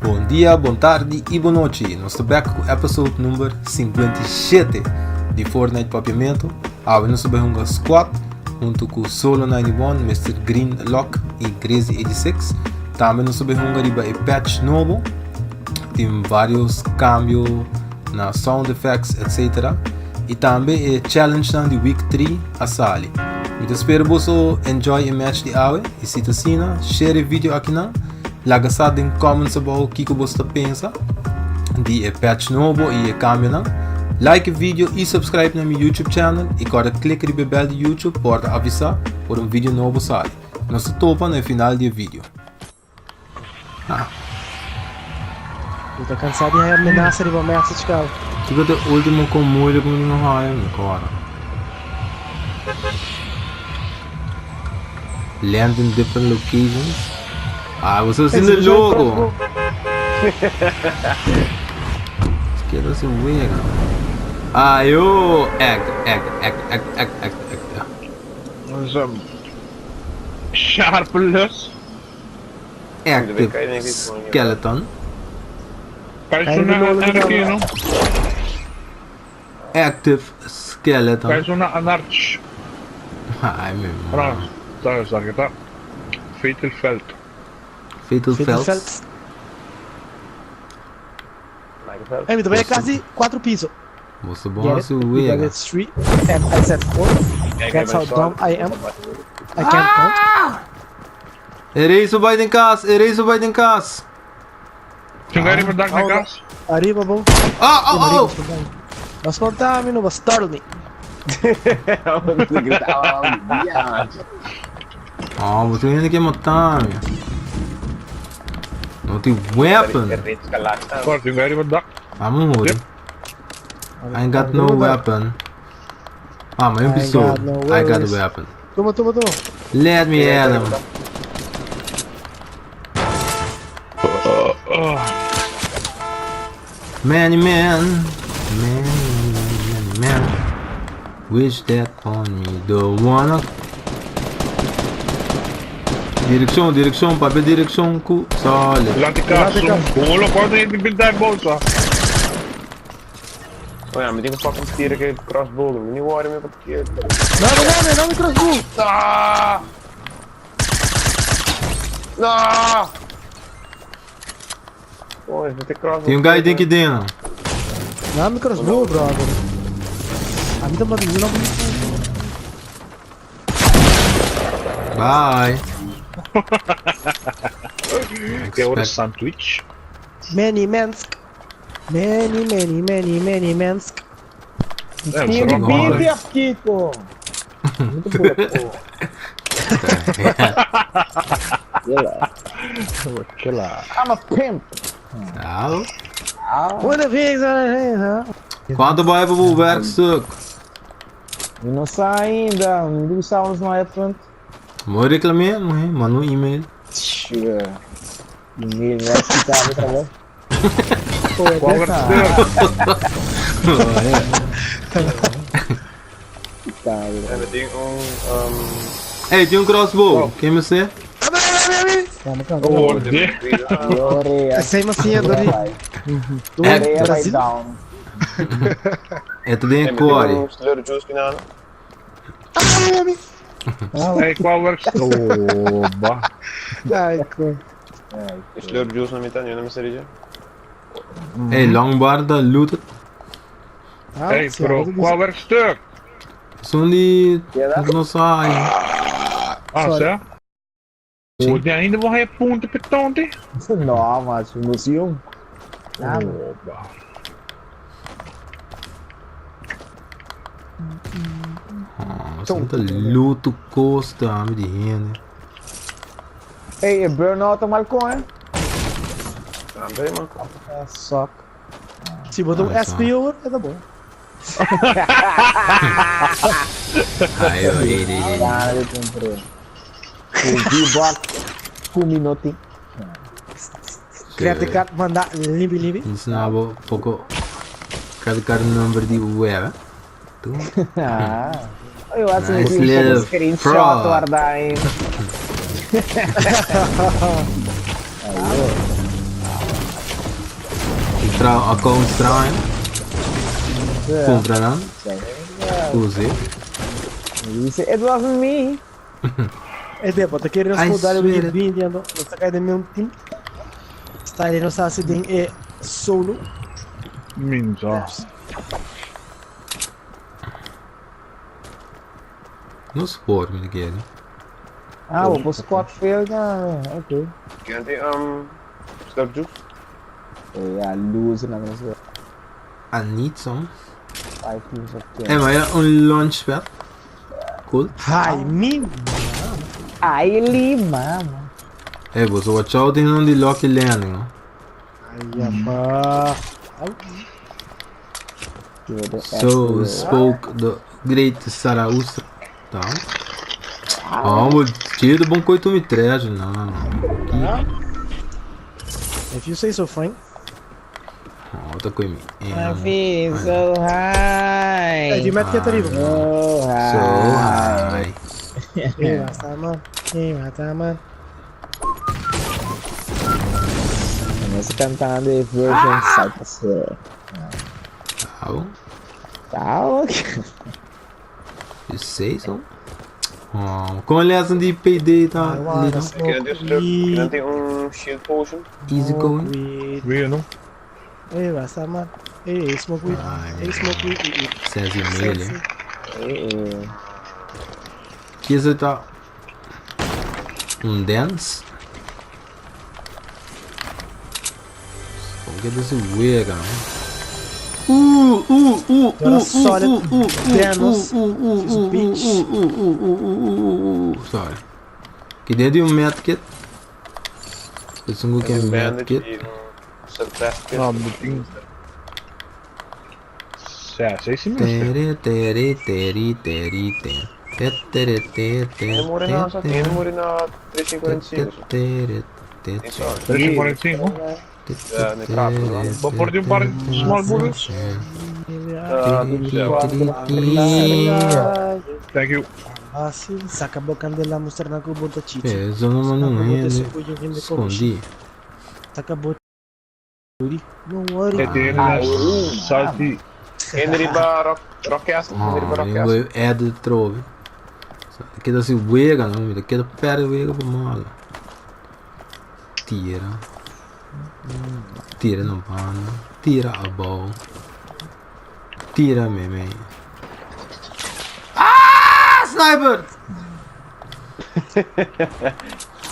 Bom dia, boa tarde e boa noite. Nós estamos back com o episode número 57 de Fortnite Papiamento. Nós estamos um squad junto com Solo 91, Mr. Green Lock e Crazy 86. Também nós estamos um patch novo. Tem vários cambios na sound effects, etc. E também é challenge de week 3 a sali. Eu espero que você enjoy o match de hoje. E se você assina, share o vídeo aqui não. Laga sa em comments about o que você pensa de patch novo e cambio não. Like o vídeo e subscribe no meu YouTube channel e agora clique no bell de YouTube para avisar por vídeo novo sair. Nós topa no final do vídeo. Eu tô cansado de ameaça de message, cara. Fica até o último com molho com não raio agora. Land in different locations. Você assim no jogo. Quero ser weird. Eu egg. Sharpless. Active skeleton. Kaya anarchy, no? Active skeleton. Kaya na anarch. Ai meu. Pronto, tá kita. Fatal Felt. Fatal Felt. É, me também é quase 4 pisos. Você bom assim weird. It's 3 and I said 4. That's how dumb I am. I can't count. Erase o Biden Cass. Tingari mo dark na gas? Arriba, bom. Oh! Mas contamino, mas startle me. Você ainda quer matar me. Não tem weapon. Kort, tingari mo dark? Vamos morrer. I ain't got no weapon. Mas eu pessoa. I got a weapon. Toma. Let me at him. Many man. Wish that on me. Don't wanna. Direção, papel direção com solid. Latika, kumulo ko na yung build time bolsa. Ja, maar die kan fucking stieren ke crossbow, moet niet worden meer verkeerd. Não me crossbow. No! Oh, is met de crossbow. Tem guy aqui dentro. Não me crossbow, brother. A vida é não. Bye. Kaya wala sandwich. Many Mensk. Many Mensk. Sarap. Bibi Kiko! Muito boa, pô. Chill out. I'm a pimp! Uma vez, Quanto vai pro werkstuk? E não sai ainda, não estamos no iPhone. Vou reclamar, manda um e-mail. E-mail, vai ficar outra vez. Qual é Ei, tem crossbow. Quem você? Oh, Essa é macia, Dori. É, Brasil. É tudo em core. Hey, qual works? Oh, bah. Ai, cor. Slur juice na mitad, não me seria. Ei, longbarda, looted. Hey, bro, qual works stuk? São de... Não sai. Sé? Oh, die ainda vão punten per tonte? Não, mas museum. Oh, bah. São de luto costa, me de renda. Hey, burnout ao Malcom, hein? Também, mano. Soca. Se botar um SP over, tá bom. Aí eu irei. Ah, eu comprei. O V-Box, 1 minuto. Criar card, mandar limbi. Ensinava um pouco. Cada número de web. Eu acho Nice que little isso screenshot fraud. guardar aí. Account estranho. Comprarán. Use. Dice, it wasn't me. Depois tá querendo I mudar o swear it. Bing, não está caindo mesmo time. Está ali no acidente é solo. Minza. No sport, me liguei. Ah, o squad failed na. Ok. Can they slurp juice? Yeah, lose na mesma. I need some. 5 teams of 10. É, mas é um launchpad. Cool. Ai, me. Ai, Lima, mano. É, você watch out in on the lucky landing, no? Ai, abá. So spoke the great Zaraustra. Tá. Ah, mas tira do bom coito me trejo, não. If you say so, Frank. Outra coisa. I feel so high. É, de mete que é terrível. So high. So high. Ei, basta, mano. Ei, basta, mano. Começa cantando a version Cypress Hill. Tá. Tá, ok. You say so? Oh, com aliás de PD tá ali, não? Can they slurp? Can they shield potion? Easy going. Weed. Weer não? Ei, basta, mano. Ei, smoke weed. Ai, Ei, smoke weed. 6,5. Aqui você tá. Dance. Como que é desse weird, cara? Sorry. Que dentro de medkit. Esse é um que é medkit. Suppressed kit. Ah, men ting. Ja, 16 minuten. Tiene morena, tiene morena 345. 345, Ja, ne praten. Wat wordt die paar small bullets? Thank you. Ah, sim. Saca a boca dela mostrando a cubo do cheat. Peso no mano não é, escondi. Saca a boca. Don't worry. Het is salty. Henriba rockcast. Henriba rockcast. Eu é de trove. Aqui dá se wega não, aqui dá pera wega para mala. Tira. Tira no pano. Tira a bola. Tira meme. Ah, sniper!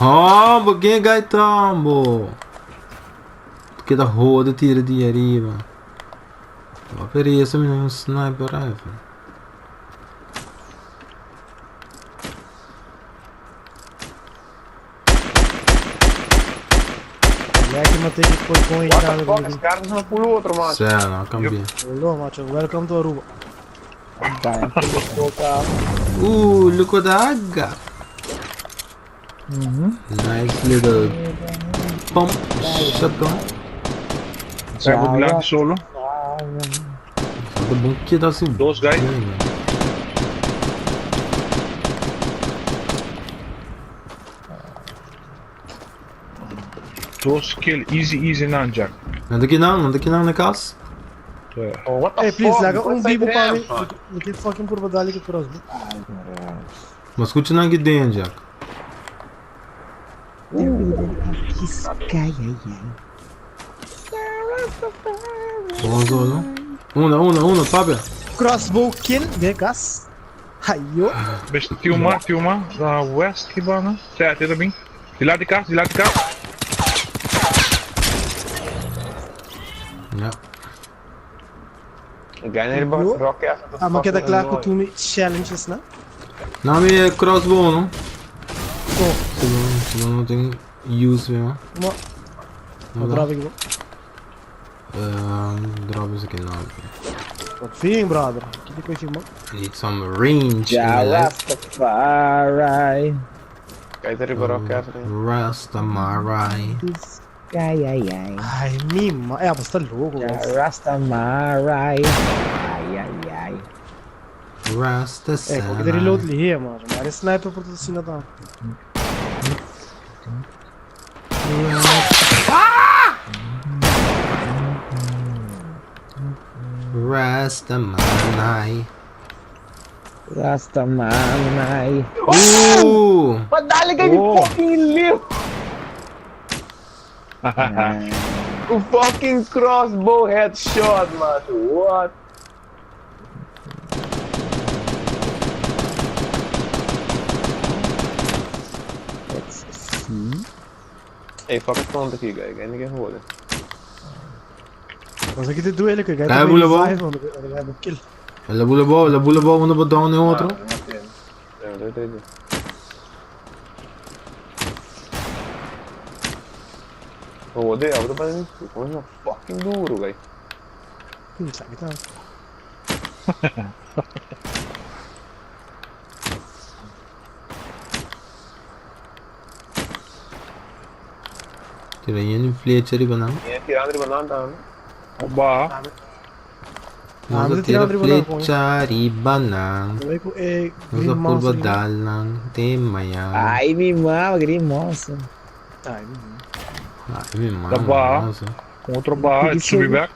Ah, quem gai tambo? Porque da roda tira de arriba. Vou per isso me um sniper rifle. É que matei que foi com ele. What the fuck? Esse cara não pulou outro, mano. Sério, não, cambia. Olô, macho. Welcome to Aruba. Look at that. Nice little pump shotgun. Zijn we belangrijk solo? Tá bom que dá assim. Dois guys. Dois kill, easy nanjak. Não daqui não, na casa. Oh, what the Hey, please, fuck? laga um What's bibo that para damn, mim. man? Eu tenho fucking curva dali que próximo. Mas continua aqui dentro, Jack. Vamos lá. Uma, Fábio. Crossbow kill, gas. Ayo. Best Tiuma, west gibana. Ja, dit er bem. Die laat die kaart. Ja. Again, Henriba rockcast. Ah, mas queda claro que tu me challenges, né? Não me é crossbow, não? Oh, Senão não tem use mesmo. uma drop aqui. Drop isso aqui não. Fim, brother. Que de coisa, irmão. Need some range. Já Rastafari. Kijk, Henriba rockcast. Rastafari. Ai, mima. É, você tá louco, Já guys. Rastafari. Ai. Rastafari. É, qualquer reload ali, mano. Mas sniper por tudo assim, não tá. Rastamanai. Rastamanai. Padali kayo ni fucking live! O fucking crossbow headshot, mano. What? Let's see. Hey, fuck het kant aqui, guy. Ga niet horen. Was aqui de duelo que Cai a bula, bom. kill. La bola boa, uma down e outro. Oh, odeio, eu tô fazendo isso. Como é fucking duro, guy. Sabe tá. Tira yun yung fletcher iba na. Yan, tirando rin ba na? Oba. Nasa tira fletcher iba na. Vai com é Nasa pulbadal ng temaya. Ai, me mama, green monster. Ai, me mama. Ay, mi mama. Daba. Nossa. Outro bar, it should be back.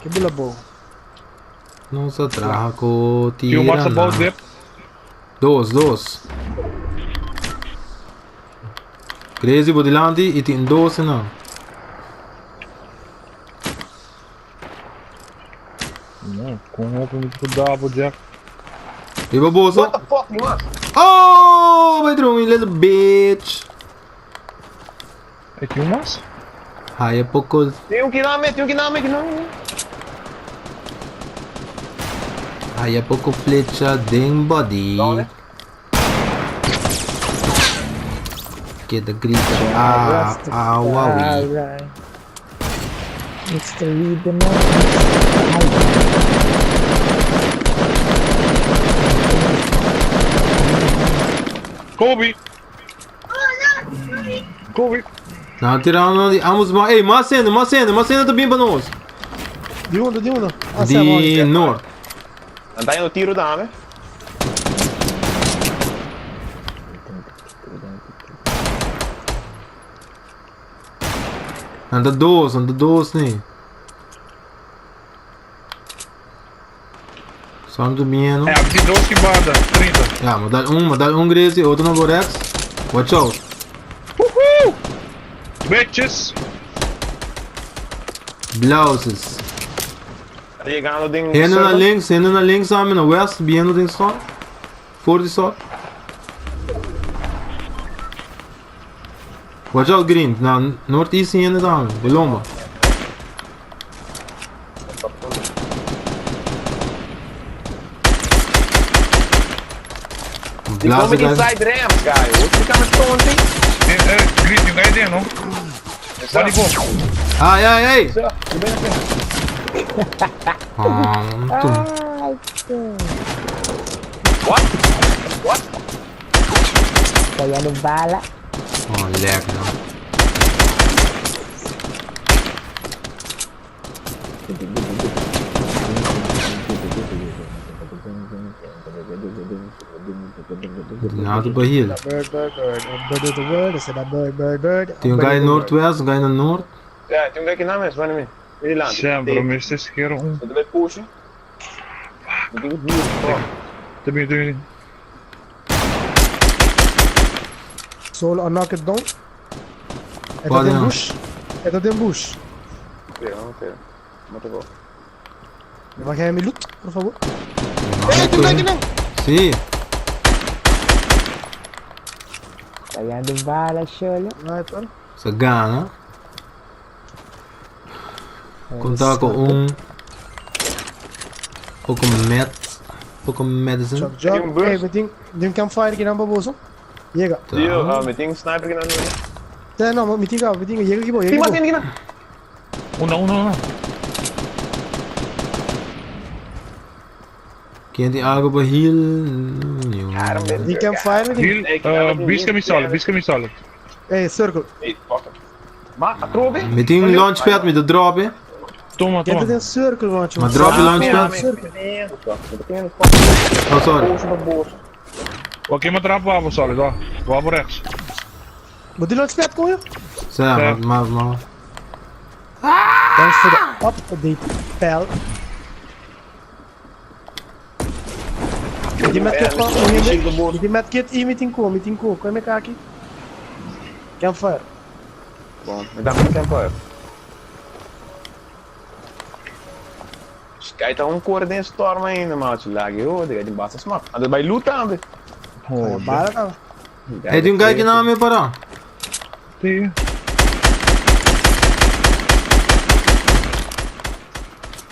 Que bula boa. Nossa, traha ko You tira must about na. dip. Dos. Crazy bodilante e tem 12 na. Não, com roupa muito double jack. Iba boso. What the fuck, man? Oh, my drawing little bitch. É que umas? Haya pouco. Tem ginamit. Haya pouco flecha ding body. Dole. Que da grita. Ah, wawi. Alright. Mr. Reader, Kobe! Kobe! Não, tirando de ambos. Ei, mais cena também para nós. De onda. De norte. Andai no tiro da ame. Anda dois, né? Só no domingo. É, aqui 12 que bada, 30. Ja, model greasy, outro no Borex. Watch out. Uhul! Bitches! Blouses. Chegando ding. Hände nach links haben na west, viendo den só. Voor die só. Watch out green, na northeast hände daar, Belomba. Die komen inside ramp, guy. What you coming stonting? Green, you guys there, no? Body go. Ai. Zo, je bent What? Kaya no bala. Oh, lag no. Nada para heal. Bird. Essa da bird. Tem um guy northwest, um guy no norte. Ja, toen kijk je naar me, wanneer me? Jullie land. Sempre, mas este quer um. Dat wil pushen. Dat doe ik niet. Também. Solo knock it down. Pode não. É da den bush. Oké. Moet er wel. Vai ganhar me loot, por favor. Sim. Kaya no bala, cholo. Vai, pô. Sa gana. Contar com pouco medicine. Job. Hey, meting campfire aqui na baboso. Chega. Dio, meting sniper que não. Não, meting chega aqui, boy. Tem mais ninguém não. Não. Quem tem água para heal? Meting campfire. Heal, bisca me solid. Hey, circle. Hey, fuck it. Maar, atrobe? Meting launchpad met de drop, hè? Toma. Entra dentro do circle, mano. Maar drop je launchpad? Oh, sorry. Aqui me atrapava, solid, ó. Vou por rechts. Moet die launchpad komen? Zeg, maar. Thanks for the up, they fell. Die medkit van die medkit hier meeting ko. Kom ik aqui. Campfire. Bom, me dá um tempo. Kijk dan een koor in storm ainda, macho. Lagi, oh, die basta smak. Anda bij loot aan. Bala não. Hey, tem um guy aqui na minha para. Sim.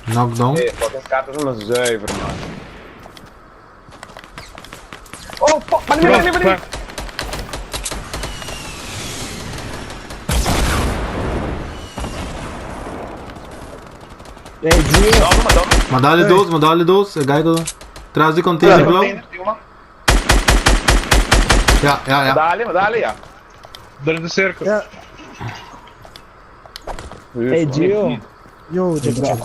Knockdown. Hey, fucking kaarten zijn maar zuiver, man. Oh, fuck, maar niet. Hey, Gio. Madalha 2, é guy do. Traz de container, blauw. Ja. Medalha, ja. Daar in de cirkel. Ja. Hey, Gio. Yo,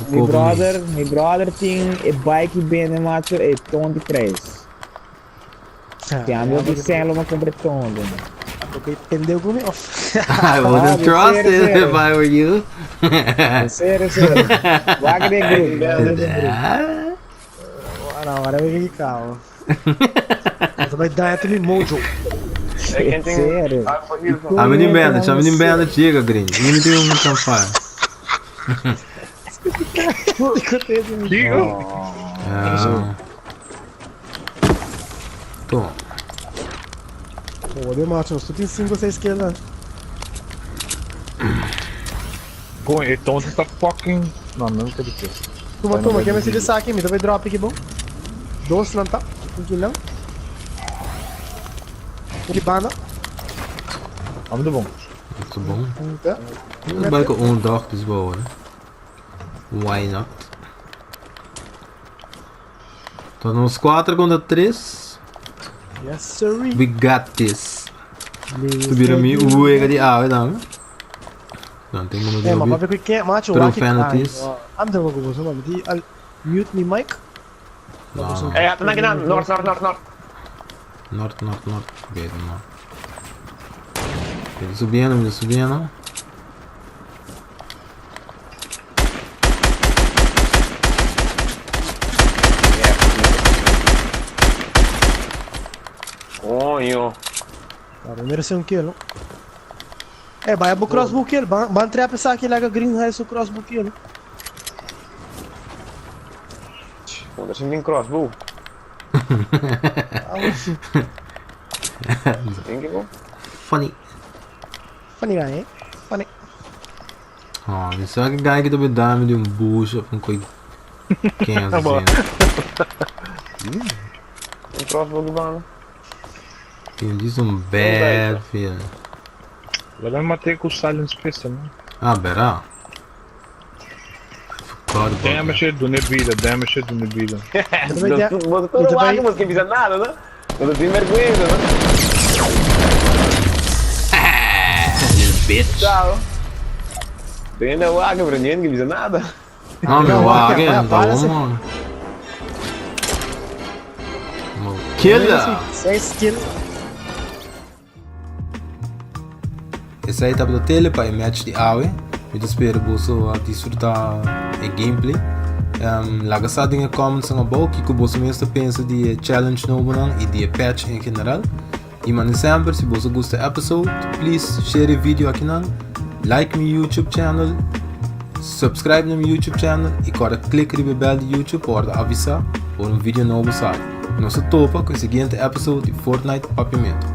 Mi brother tem e bike bem, macho, e tom de preço. Tem amigo de celo, mas compra tom. Entendeu comigo? I wouldn't trust it if I were you. Sério. Vaga de grupo. Agora vai vir calma. Você vai dar aquele mojo. Sério. Chama de banda, chega, gringo. Não tem um campfire. Diga. Toma. Pô, deu macho, tu tem 5 ou 6 kills, né? Kom, então você tá fucking. Não quer dizer. Toma, quer me se dessa aqui, me dá drop aqui bom. 2 não tá? Aqui não. Aqui banda. Muito bom. Muito bom. Tá. Vai com dog is boa, né? Why not? Então nos 4 contra 3. Yes, sir. We got this. Subiram me o ega de A, não? Não tem como É, mas pra ver que é, macho, True aqui. Fanatis. I'm the one who goes on. Mute me mic. Não. Hey, tá na north. Norte. Bem, não. Ele subindo. Coño. Primeiro ser kill, não? É, vai pro crossbow kill. Ban trap essa aqui lá green high so crossbow kill. Pô, deixa eu vir crossbow. Tem que go. Funny guy, eh? Funny. Oh, isso é que guy que também dá de um bucho com coisa. Quem é assim? Tem crossbow do bala. Tem disso um bad feeling. Agora eu matei com o Silence Pistol, né? Ah, berá. Damage do Nebida. Você todo lado, mas quem precisa nada, né? Não tem vergonha, né? Bitch. Tchau. Tem o água pra ninguém que precisa nada. Não, meu águia, tá bom, mano. Killer! 6 kills. Esse aí tá para tele para match de AWE. Eu espero que você desfrutar o gameplay. Laga sa dinga comments nga bom que você mesmo pensa de challenge novo e de patch em geral. E mano sempre se você gosta do episode, please share o vídeo aqui não. Like meu YouTube channel, subscribe no meu YouTube channel e agora clique no bell do YouTube para avisar por vídeo novo sai. Nosso topa com o seguinte episode de Fortnite Papiamento.